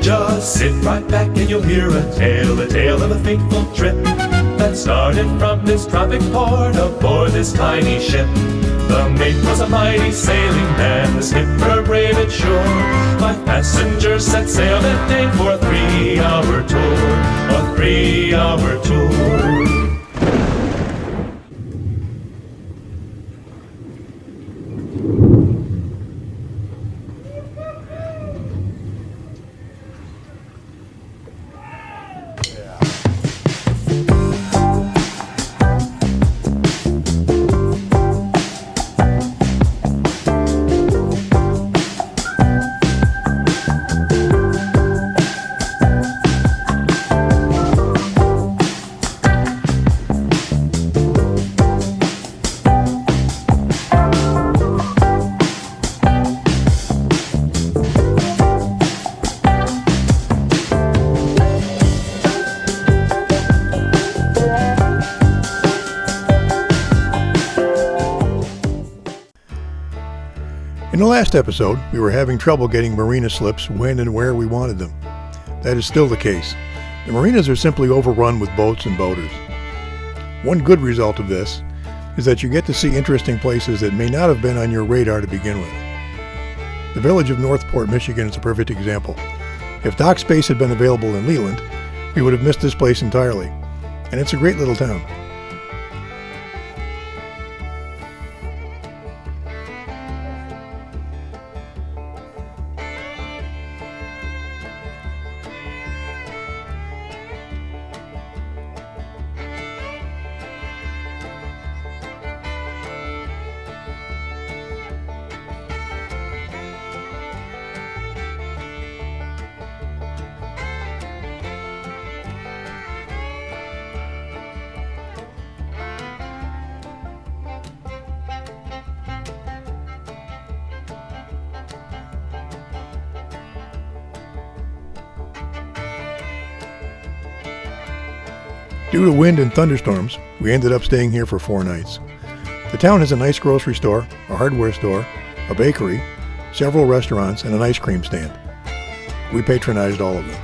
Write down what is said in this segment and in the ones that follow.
Just sit right back and you'll hear a tale of a fateful trip that started from this tropic port aboard this tiny ship. The mate was a mighty sailing man, the skipper brave and sure. 5 passengers set sail that day for a 3-hour tour, a 3-hour tour. In the last episode, we were having trouble getting marina slips when and where we wanted them. That is still the case. The marinas are simply overrun with boats and boaters. One good result of this is that you get to see interesting places that may not have been on your radar to begin with. The village of Northport, Michigan is a perfect example. If dock space had been available in Leland, we would have missed this place entirely. And it's a great little town. Due to wind and thunderstorms, we ended up staying here for 4 nights. The town has a nice grocery store, a hardware store, a bakery, several restaurants, and an ice cream stand. We patronized all of them.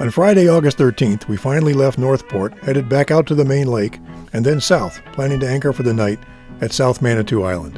On Friday, August 13th, we finally left Northport, headed back out to the main lake, and then south, planning to anchor for the night at South Manitou Island.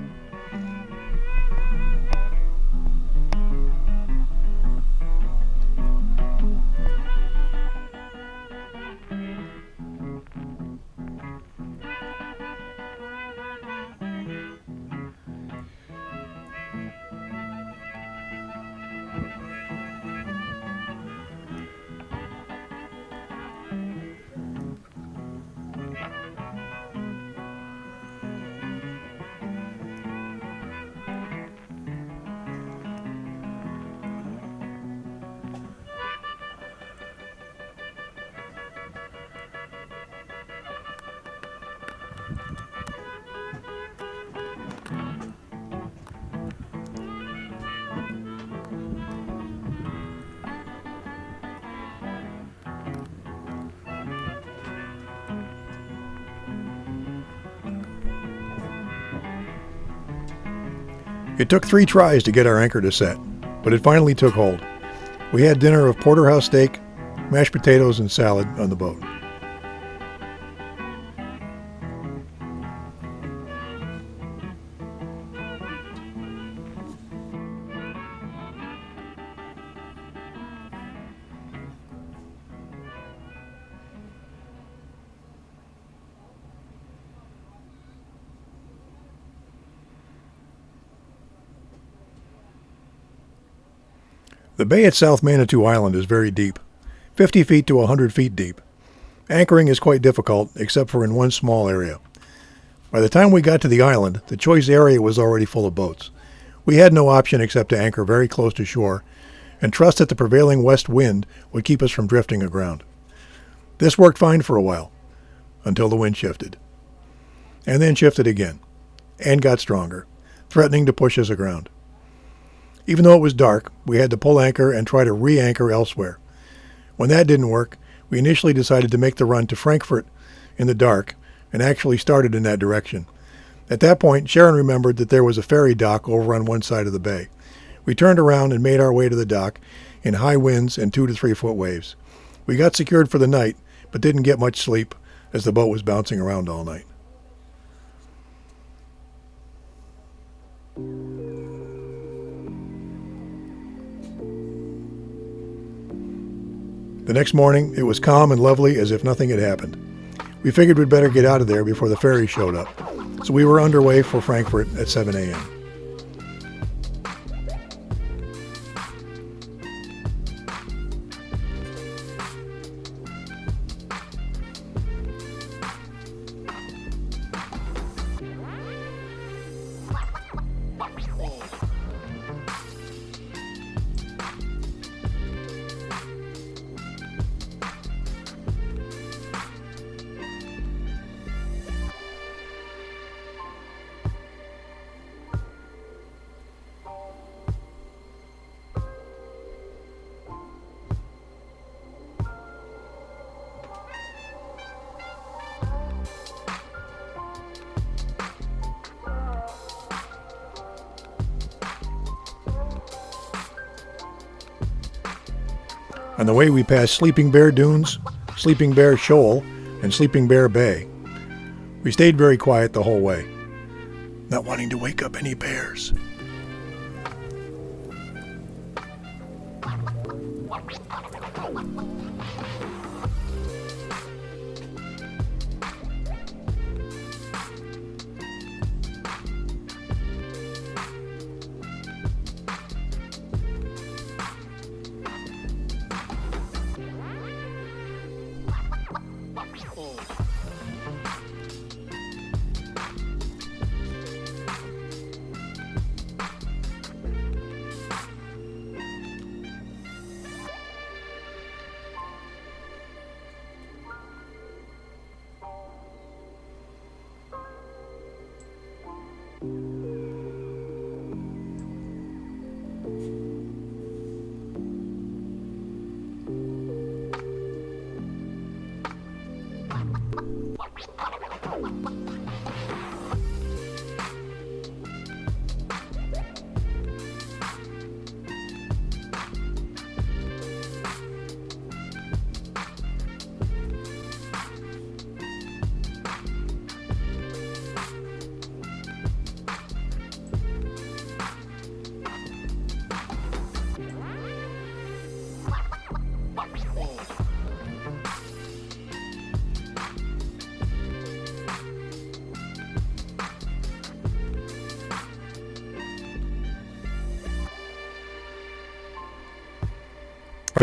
It took 3 tries to get our anchor to set, but it finally took hold. We had dinner of porterhouse steak, mashed potatoes, and salad on the boat. The bay at South Manitou Island is very deep, 50 feet to 100 feet deep. Anchoring is quite difficult, except for in one small area. By the time we got to the island, the choice area was already full of boats. We had no option except to anchor very close to shore and trust that the prevailing west wind would keep us from drifting aground. This worked fine for a while, until the wind shifted. And then shifted again, and got stronger, threatening to push us aground. Even though it was dark, we had to pull anchor and try to re-anchor elsewhere. When that didn't work, we initially decided to make the run to Frankfort in the dark, and actually started in that direction. At that point, Sharon remembered that there was a ferry dock over on one side of the bay. We turned around and made our way to the dock in high winds and 2 to 3 foot waves. We got secured for the night, but didn't get much sleep as the boat was bouncing around all night. The next morning, it was calm and lovely as if nothing had happened. We figured we'd better get out of there before the ferry showed up, so we were underway for Frankfort at 7 a.m. On the way, we passed Sleeping Bear Dunes, Sleeping Bear Shoal, and Sleeping Bear Bay. We stayed very quiet the whole way, not wanting to wake up any bears.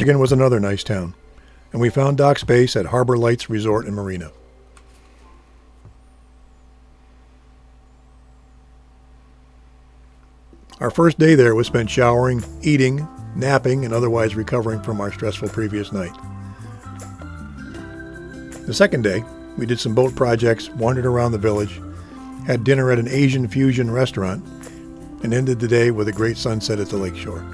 Michigan was another nice town, and we found dock space at Harbor Lights Resort and Marina. Our first day there was spent showering, eating, napping, and otherwise recovering from our stressful previous night. The second day, we did some boat projects, wandered around the village, had dinner at an Asian fusion restaurant, and ended the day with a great sunset at the lakeshore.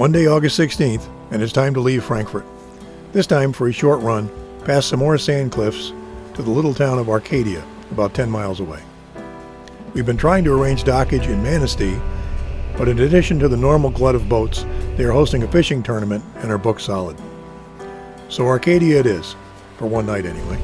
Monday, August 16th, and it's time to leave Frankfort. This time for a short run past some more sand cliffs to the little town of Arcadia, about 10 miles away. We've been trying to arrange dockage in Manistee, but in addition to the normal glut of boats, they are hosting a fishing tournament and are booked solid. So Arcadia it is, for one night anyway.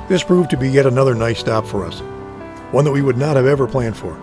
This proved to be yet another nice stop for us, one that we would not have ever planned for.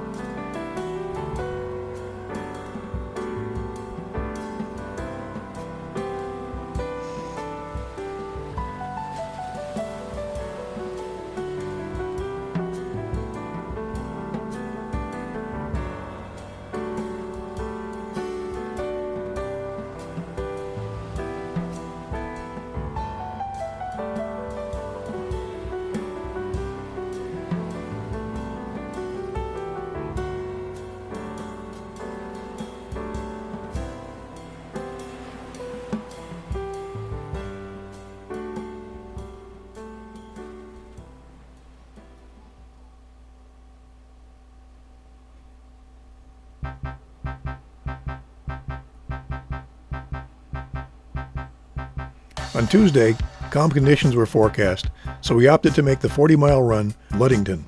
On Tuesday, calm conditions were forecast, so we opted to make the 40-mile run to Ludington,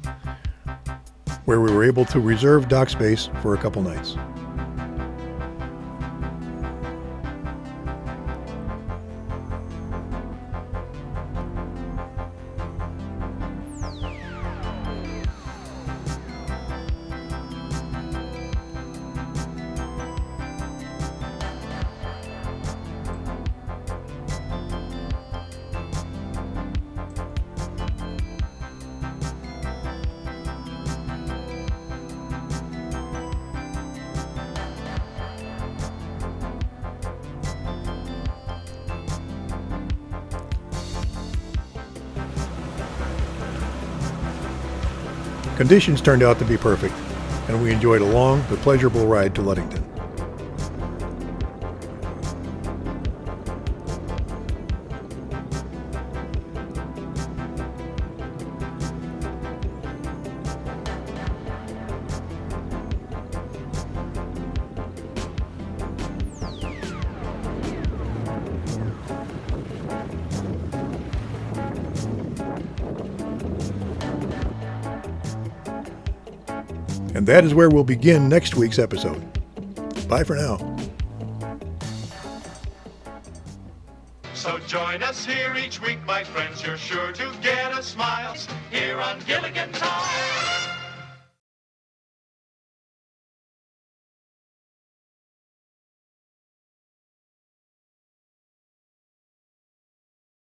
where we were able to reserve dock space for a couple nights. Conditions turned out to be perfect, and we enjoyed a long but pleasurable ride to Ludington. And that is where we'll begin next week's episode. Bye for now. So join us here each week, my friends. You're sure to get a smile here on Gilligan Time.